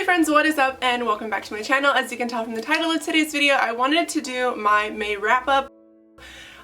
Hey friends, what is up and welcome back to my channel. As you can tell from the title of today's video, I wanted to do my May wrap up.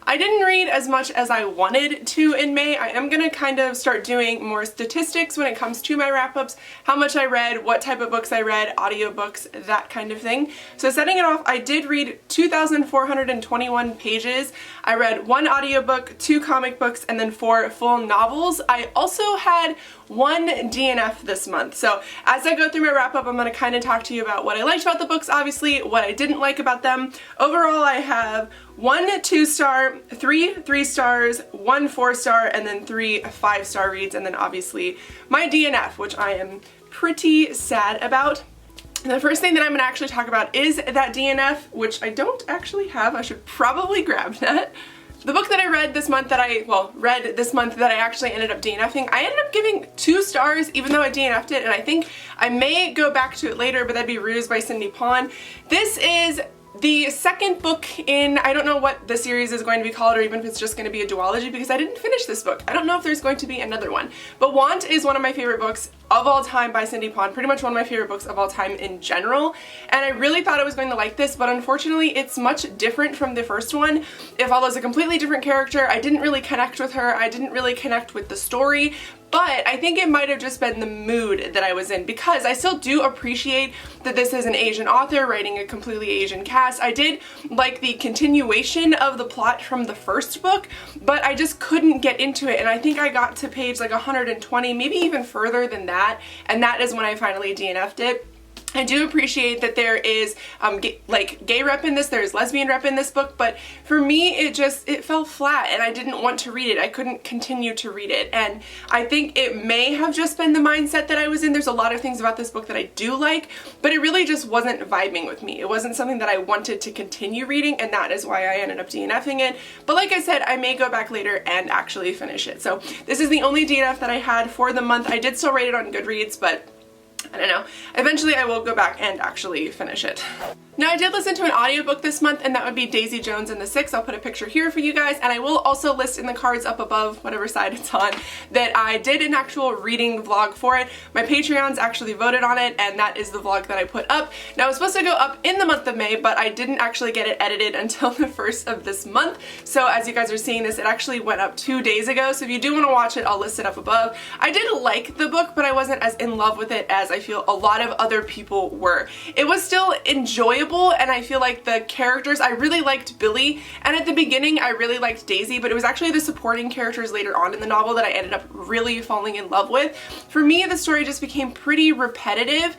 I didn't read as much as I wanted to in May. I am going to kind of start doing more statistics when it comes to my wrap-ups, how much I read, what type of books I read, audiobooks, that kind of thing. So setting it off, I did read 2,421 pages. I read 1 audiobook, 2 comic books, and then 4 full novels. I also had 1 DNF this month. So as I go through my wrap-up, I'm going to kind of talk to you about what I liked about the books, obviously, what I didn't like about them. Overall, I have 1 2-star, 3 3-stars, 1 4-star, and then 3 5-star reads, and then obviously my DNF, which I am pretty sad about. And the first thing that I'm going to actually talk about is that DNF, which I don't actually have. I should probably grab that. The book that I read this month that I actually ended up DNFing, I ended up giving 2 stars even though I DNF'd it, and I think I may go back to it later, but that'd be Ruse by Cindy Pon. This is the second book in, I don't know what the series is going to be called or even if it's just going to be a duology because I didn't finish this book. I don't know if there's going to be another one. But Want is one of my favorite books of all time by Cindy Pon, pretty much one of my favorite books of all time in general. And I really thought I was going to like this, but unfortunately it's much different from the first one. It follows a completely different character. I didn't really connect with her. I didn't really connect with the story. But I think it might have just been the mood that I was in because I still do appreciate that this is an Asian author writing a completely Asian cast. I did like the continuation of the plot from the first book, but I just couldn't get into it, and I think I got to page like 120, maybe even further than that, and that is when I finally DNF'd it. I do appreciate that there is gay rep in this, there's lesbian rep in this book, but for me it fell flat and I didn't want to read it. I couldn't continue to read it, and I think it may have just been the mindset that I was in. There's a lot of things about this book that I do like, but it really just wasn't vibing with me. It wasn't something that I wanted to continue reading, and that is why I ended up DNFing it. But like I said, I may go back later and actually finish it. So this is the only DNF that I had for the month. I did still rate it on Goodreads, but I don't know. Eventually I will go back and actually finish it. Now I did listen to an audiobook this month, and that would be Daisy Jones and the Six. I'll put a picture here for you guys, and I will also list in the cards up above, whatever side it's on, that I did an actual reading vlog for it. My Patreons actually voted on it, and that is the vlog that I put up. Now it was supposed to go up in the month of May, but I didn't actually get it edited until the 1st of this month. So as you guys are seeing this, it actually went up 2 days ago. So if you do want to watch it, I'll list it up above. I did like the book, but I wasn't as in love with it as I feel a lot of other people were. It was still enjoyable, and I feel like the characters, I really liked Billy, and at the beginning I really liked Daisy, but it was actually the supporting characters later on in the novel that I ended up really falling in love with. For me, the story just became pretty repetitive.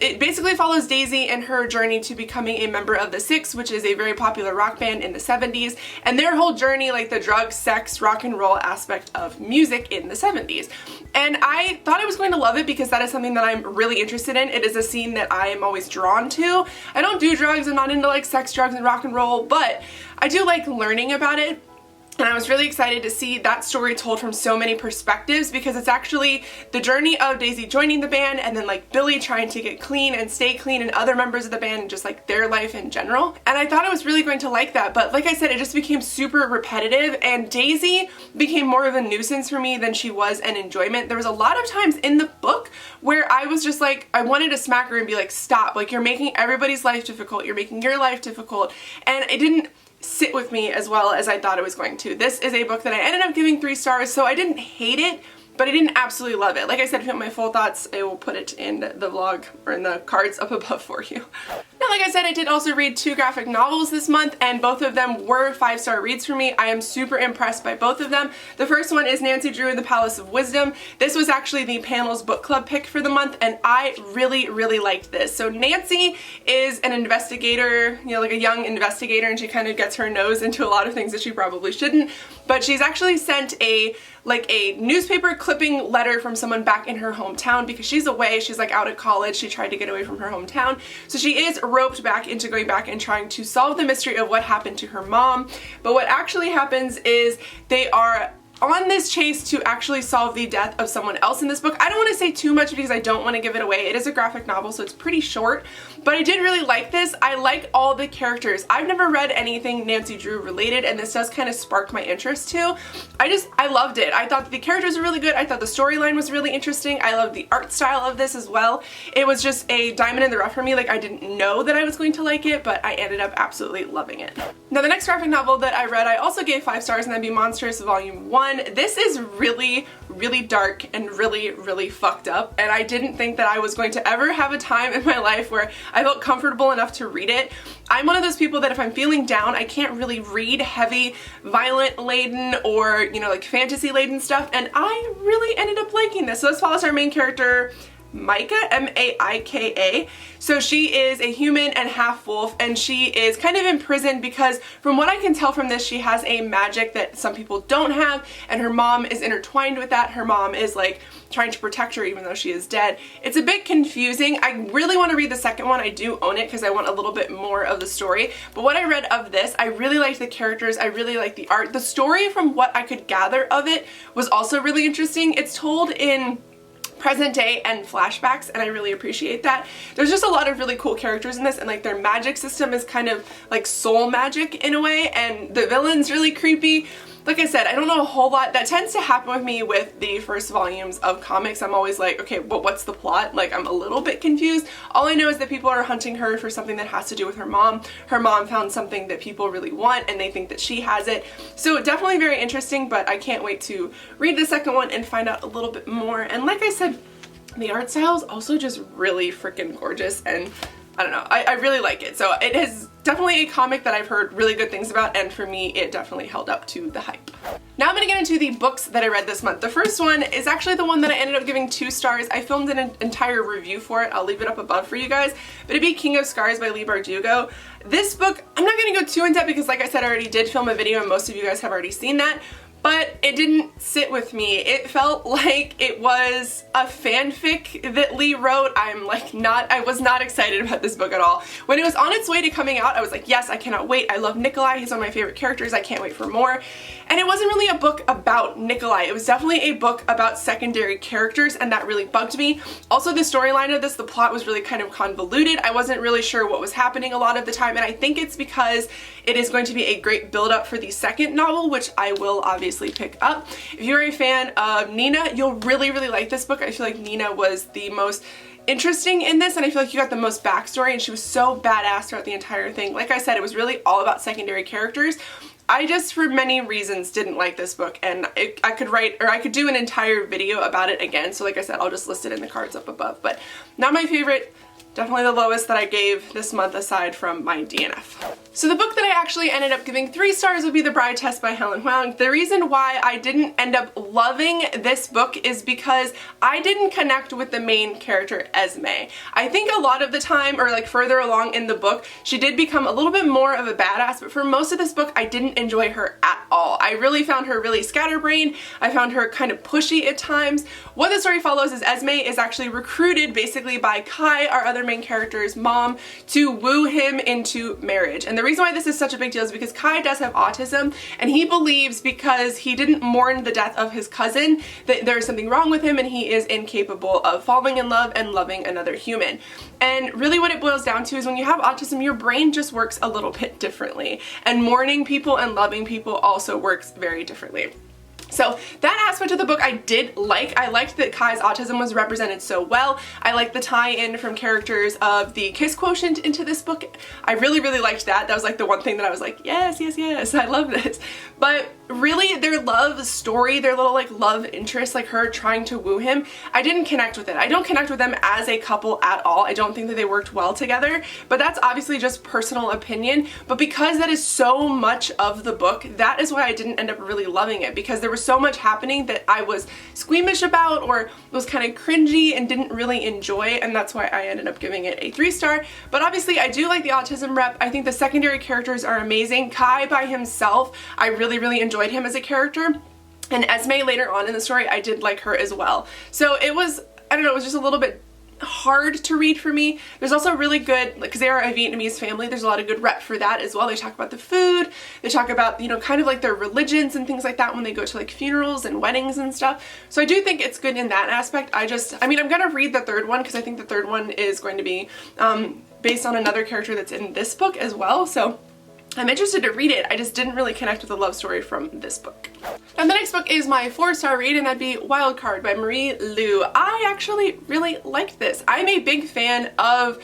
It basically follows Daisy and her journey to becoming a member of the Six, which is a very popular rock band in the 70s, and their whole journey, like the drug, sex, rock and roll aspect of music in the 70s. And I thought I was going to love it because that is something that I'm really interested in. It is a scene that I am always drawn to. I don't do drugs, I'm not into like sex, drugs, and rock and roll, but I do like learning about it. And I was really excited to see that story told from so many perspectives because it's actually the journey of Daisy joining the band and then like Billy trying to get clean and stay clean and other members of the band and just like their life in general. And I thought I was really going to like that, but like I said, it just became super repetitive, and Daisy became more of a nuisance for me than she was an enjoyment. There was a lot of times in the book where I was just like, I wanted to smack her and be like, stop, like you're making everybody's life difficult, you're making your life difficult, and it didn't sit with me as well as I thought it was going to. This is a book that I ended up giving 3 stars, so I didn't hate it, but I didn't absolutely love it. Like I said, if you want my full thoughts, I will put it in the vlog or in the cards up above for you. Now, like I said, I did also read 2 graphic novels this month, and both of them were 5-star reads for me. I am super impressed by both of them. The first one is Nancy Drew and the Palace of Wisdom. This was actually the panel's book club pick for the month, and I really, really liked this. So Nancy is an investigator, you know, like a young investigator, and she kind of gets her nose into a lot of things that she probably shouldn't, but she's actually sent a newspaper clipping letter from someone back in her hometown because she's away. She's like out at college. She tried to get away from her hometown. So she is roped back into going back and trying to solve the mystery of what happened to her mom. But what actually happens is they are on this chase to actually solve the death of someone else in this book. I don't want to say too much because I don't want to give it away. It is a graphic novel, so it's pretty short, but I did really like this. I like all the characters. I've never read anything Nancy Drew related, and this does kind of spark my interest too. I loved it. I thought the characters were really good. I thought the storyline was really interesting. I loved the art style of this as well. It was just a diamond in the rough for me. Like, I didn't know that I was going to like it, but I ended up absolutely loving it. Now, the next graphic novel that I read, I also gave 5 stars, and that'd be Monstrous Volume 1. This is really, really dark and really, really fucked up, and I didn't think that I was going to ever have a time in my life where I felt comfortable enough to read it. I'm one of those people that if I'm feeling down, I can't really read heavy, violent laden or, you know, like fantasy laden stuff, and I really ended up liking this. So this follows our main character, Maika, M-A-I-K-A. So she is a human and half wolf, and she is kind of imprisoned because from what I can tell from this, she has a magic that some people don't have, and her mom is intertwined with that. Her mom is like trying to protect her even though she is dead. It's a bit confusing. I really want to read the second one. I do own it because I want a little bit more of the story, but what I read of this, I really liked the characters. I really liked the art. The story, from what I could gather of it, was also really interesting. It's told in present day and flashbacks, and I really appreciate that. There's just a lot of really cool characters in this, and like their magic system is kind of like soul magic in a way, and the villain's really creepy. Like I said, I don't know a whole lot. That tends to happen with me with the first volumes of comics. I'm always like, okay, but what's the plot? Like, I'm a little bit confused. All I know is that people are hunting her for something that has to do with her mom. Her mom found something that people really want, and they think that she has it. So definitely very interesting, but I can't wait to read the second one and find out a little bit more. And like I said, the art style is also just really freaking gorgeous, and I don't know, I really like it. So it is definitely a comic that I've heard really good things about, and for me it definitely held up to the hype. Now I'm going to get into the books that I read this month. The first one is actually the one that I ended up giving 2 stars. I filmed an entire review for it. I'll leave it up above for you guys, but it'd be King of Scars by Leigh Bardugo. This book, I'm not going to go too in depth because like I said, I already did film a video and most of you guys have already seen that. But it didn't sit with me. It felt like it was a fanfic that Leigh wrote. I was not excited about this book at all. When it was on its way to coming out, I was like, yes, I cannot wait. I love Nikolai. He's one of my favorite characters. I can't wait for more. And it wasn't really a book about Nikolai. It was definitely a book about secondary characters, and that really bugged me. Also, the storyline of this, the plot was really kind of convoluted. I wasn't really sure what was happening a lot of the time, and I think it's because it is going to be a great build-up for the second novel, which I will obviously pick up. If you're a fan of Nina, you'll really, really like this book. I feel like Nina was the most interesting in this, and I feel like you got the most backstory, and she was so badass throughout the entire thing. Like I said, it was really all about secondary characters. I just, for many reasons, didn't like this book, and I could do an entire video about it again, so like I said, I'll just list it in the cards up above. But not my favorite, definitely the lowest that I gave this month aside from my DNF. So the book that I actually ended up giving 3 stars would be The Bride Test by Helen Hoang. The reason why I didn't end up loving this book is because I didn't connect with the main character, Esme. I think a lot of the time, or like further along in the book, she did become a little bit more of a badass, but for most of this book, I didn't enjoy her at all. I really found her really scatterbrained. I found her kind of pushy at times. What the story follows is Esme is actually recruited basically by Kai, our other main character's mom, to woo him into marriage. And the reason why this is such a big deal is because Kai does have autism, and he believes because he didn't mourn the death of his cousin that there is something wrong with him and he is incapable of falling in love and loving another human. And really what it boils down to is when you have autism, your brain just works a little bit differently, and mourning people and loving people also works very differently. So that aspect of the book I did like. I liked that Kai's autism was represented so well. I liked the tie-in from characters of the kiss quotient into this book. I really, really liked that. That was like the one thing that I was like, yes, yes, yes, I love this. But really their love story, their little like love interest, like her trying to woo him, I didn't connect with it. I don't connect with them as a couple at all. I don't think that they worked well together, but that's obviously just personal opinion. But because that is so much of the book, that is why I didn't end up really loving it, because there was so much happening that I was squeamish about or was kind of cringy and didn't really enjoy, and that's why I ended up giving it a 3 star. But obviously I do like the autism rep. I think the secondary characters are amazing. Kai by himself, I really, really enjoyed him as a character, and Esme later on in the story, I did like her as well. So it was, I don't know, it was just a little bit hard to read for me. There's also really good, because they are a Vietnamese family, there's a lot of good rep for that as well. They talk about the food, they talk about, you know, kind of like their religions and things like that when they go to like funerals and weddings and stuff. So I do think it's good in that aspect. I mean, I'm gonna read the third one because I think the third one is going to be based on another character that's in this book as well. So I'm interested to read it. I just didn't really connect with the love story from this book. And the next book is my 4-star read, and that'd be Wildcard by Marie Lu. I actually really liked this. I'm a big fan of,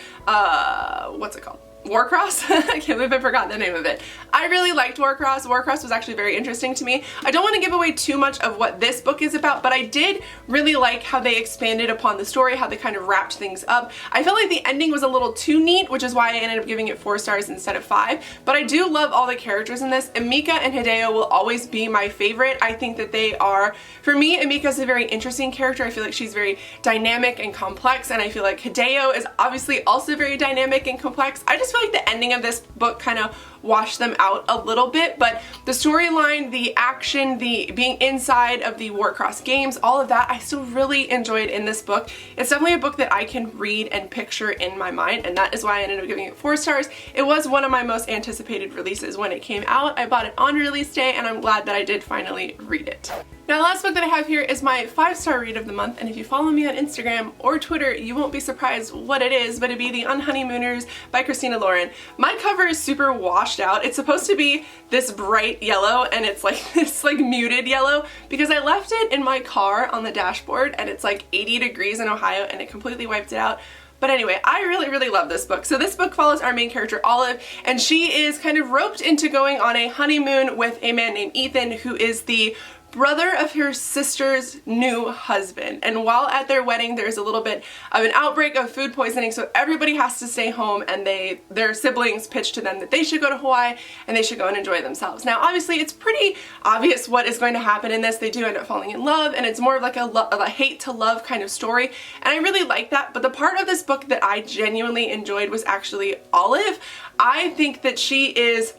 what's it called? Warcross? I can't believe I forgot the name of it. I really liked Warcross. Warcross was actually very interesting to me. I don't want to give away too much of what this book is about, but I did really like how they expanded upon the story, how they kind of wrapped things up. I felt like the ending was a little too neat, which is why I ended up giving it 4 stars instead of 5. But I do love all the characters in this. Emika and Hideo will always be my favorite. I think that they are, for me, Emika's a very interesting character. I feel like she's very dynamic and complex, and I feel like Hideo is obviously also very dynamic and complex. I just feel like the ending of this book kind of washed them out a little bit, but the storyline, the action, the being inside of the Warcross games, all of that I still really enjoyed in this book. It's definitely a book that I can read and picture in my mind, and that is why I ended up giving it 4 stars. It was one of my most anticipated releases when it came out. I bought it on release day, and I'm glad that I did finally read it. Now, the last book that I have here is my 5-star read of the month, and if you follow me on Instagram or Twitter, you won't be surprised what it is, but it'd be The Unhoneymooners by Christina Lauren. My cover is super washed out. It's supposed to be this bright yellow, and it's like this like muted yellow because I left it in my car on the dashboard, and it's like 80 degrees in Ohio, and it completely wiped it out. But anyway, I really love this book. So this book follows our main character, Olive, and she is kind of roped into going on a honeymoon with a man named Ethan, who is the brother of her sister's new husband. And while at their wedding, there's a little bit of an outbreak of food poisoning, so everybody has to stay home, and their siblings pitch to them that they should go to Hawaii and they should go and enjoy themselves. Now, obviously, it's pretty obvious what is going to happen in this. They do end up falling in love, and it's more of like a hate to love kind of story, and I really like that. But the part of this book that I genuinely enjoyed was actually Olive. I think that she is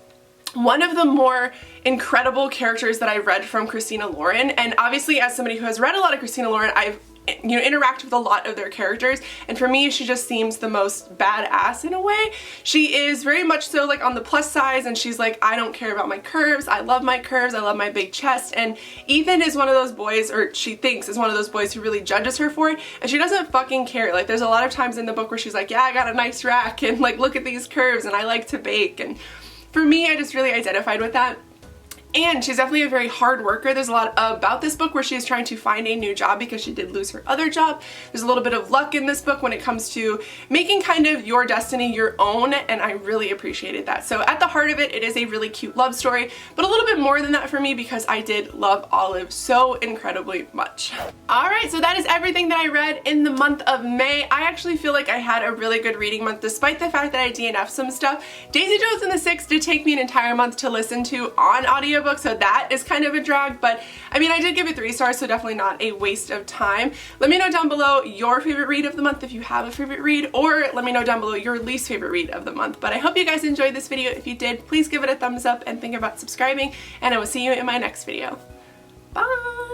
one of the more incredible characters that I've read from Christina Lauren, and obviously as somebody who has read a lot of Christina Lauren, I've interact with a lot of their characters, and for me she just seems the most badass in a way. She is very much so like on the plus size, and she's like, I don't care about my curves, I love my curves, I love my big chest. And Ethan is one of those boys, or she thinks is one of those boys, who really judges her for it, and she doesn't fucking care. Like, there's a lot of times in the book where she's like, yeah, I got a nice rack, and like, look at these curves, and I like to bake. And for me, I just really identified with that. And she's definitely a very hard worker. There's a lot about this book where she's trying to find a new job because she did lose her other job. There's a little bit of luck in this book when it comes to making kind of your destiny your own, and I really appreciated that. So at the heart of it, it is a really cute love story, but a little bit more than that for me because I did love Olive so incredibly much. Alright, so that is everything that I read in the month of May. I actually feel like I had a really good reading month despite the fact that I DNF'd some stuff. Daisy Jones and the Six did take me an entire month to listen to on audiobook, so that is kind of a drag, but I mean, I did give it 3 stars, so definitely not a waste of time. Let me know down below your favorite read of the month if you have a favorite read, or let me know down below your least favorite read of the month. But I hope you guys enjoyed this video. If you did, please give it a thumbs up and think about subscribing, and I will see you in my next video. Bye!